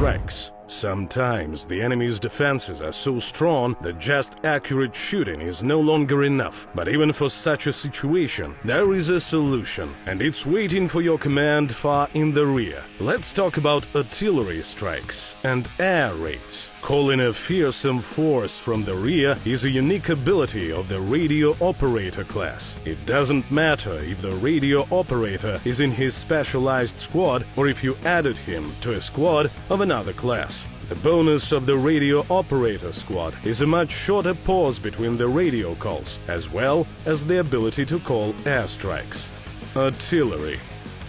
strikes. Sometimes the enemy's defenses are so strong that just accurate shooting is no longer enough. But even for such a situation, there is a solution, and it's waiting for your command far in the rear. Let's talk about artillery strikes and air raids. Calling a fearsome force from the rear is a unique ability of the radio operator class. It doesn't matter if the radio operator is in his specialized squad or if you added him to a squad of another class. The bonus of the radio operator squad is a much shorter pause between the radio calls, as well as the ability to call airstrikes. Artillery.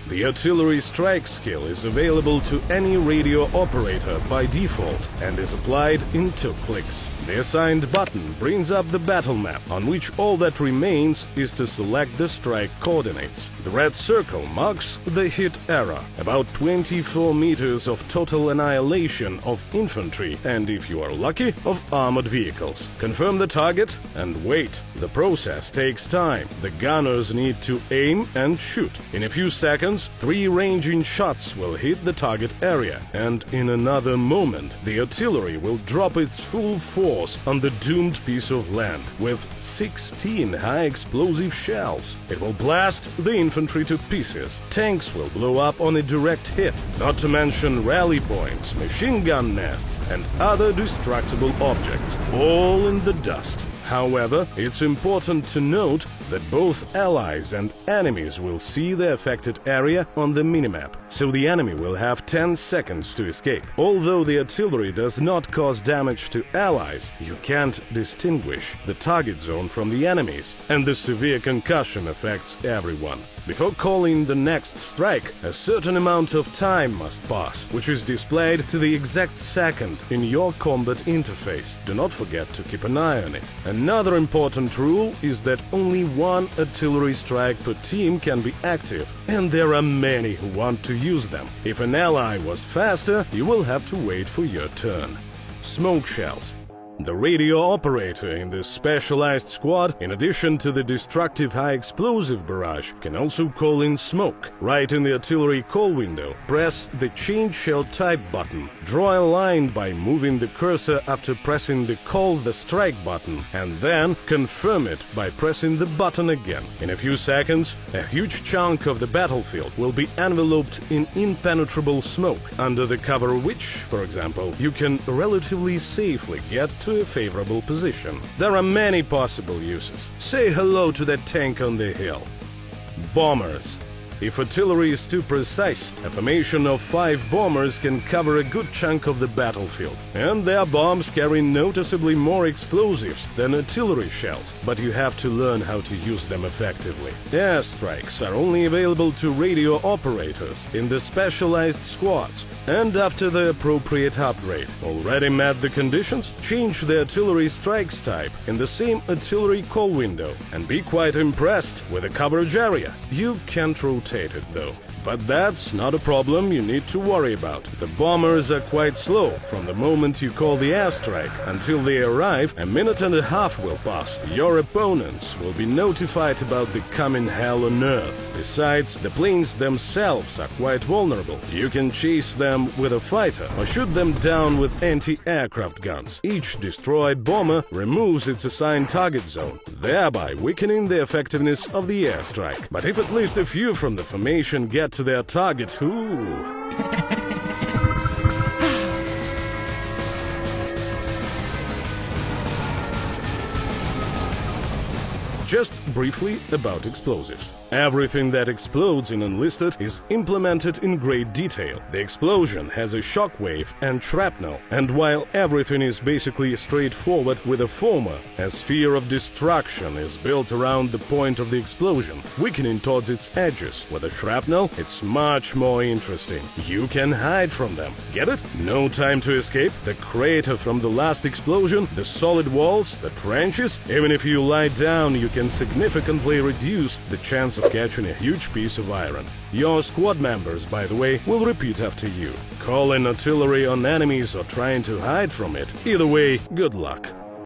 The artillery strike skill is available to any radio operator by default and is applied in 2 clicks. The assigned button brings up the battle map, on which all that remains is to select the strike coordinates. The red circle marks the hit area, about 24 meters of total annihilation of infantry and, if you are lucky, of armored vehicles. Confirm the target and wait. The process takes time. The gunners need to aim and shoot. In a few seconds, 3 ranging shots will hit the target area, and in another moment, the artillery will drop its full force on the doomed piece of land with 16 high-explosive shells. It will blast the infantry to pieces. Tanks will blow up on a direct hit, not to mention rally points, machine gun nests, and other destructible objects, all in the dust. However, it's important to note that both allies and enemies will see the affected area on the minimap, so the enemy will have 10 seconds to escape. Although the artillery does not cause damage to allies, you can't distinguish the target zone from the enemies, and the severe concussion affects everyone. Before calling the next strike, a certain amount of time must pass, which is displayed to the exact second in your combat interface. Do not forget to keep an eye on it. Another important rule is that only 1 artillery strike per team can be active, and there are many who want to use them. If an ally was faster, you will have to wait for your turn. Smoke shells. The radio operator in the specialized squad, in addition to the destructive high-explosive barrage, can also call in smoke. Right in the artillery call window, press the Change Shell Type button. Draw a line by moving the cursor after pressing the Call the Strike button, and then confirm it by pressing the button again. In a few seconds, a huge chunk of the battlefield will be enveloped in impenetrable smoke, under the cover of which, for example, you can relatively safely get to a favorable position. There are many possible uses. Say hello to that tank on the hill. Bombers. If artillery is too precise, a formation of 5 bombers can cover a good chunk of the battlefield. And their bombs carry noticeably more explosives than artillery shells, but you have to learn how to use them effectively. Airstrikes are only available to radio operators in the specialized squads and after the appropriate upgrade. Already met the conditions? Change the artillery strikes type in the same artillery call window and be quite impressed with the coverage area. You can't rotate it though. But that's not a problem you need to worry about. The bombers are quite slow. From the moment you call the airstrike until they arrive, a minute and a half will pass. Your opponents will be notified about the coming hell on Earth. Besides, the planes themselves are quite vulnerable. You can chase them with a fighter or shoot them down with anti-aircraft guns. Each destroyed bomber removes its assigned target zone, thereby weakening the effectiveness of the airstrike. But if at least a few from the formation get to their target, Just briefly about explosives. Everything that explodes in Enlisted is implemented in great detail. The explosion has a shockwave and shrapnel, and while everything is basically straightforward with the former, a sphere of destruction is built around the point of the explosion, weakening towards its edges. With the shrapnel, it's much more interesting. You can hide from them. Get it? No time to escape? The crater from the last explosion, the solid walls, the trenches? Even if you lie down, you can significantly reduce the chance of catching a huge piece of iron. Your squad members, by the way, will repeat after you. Calling artillery on enemies or trying to hide from it. Either way, good luck.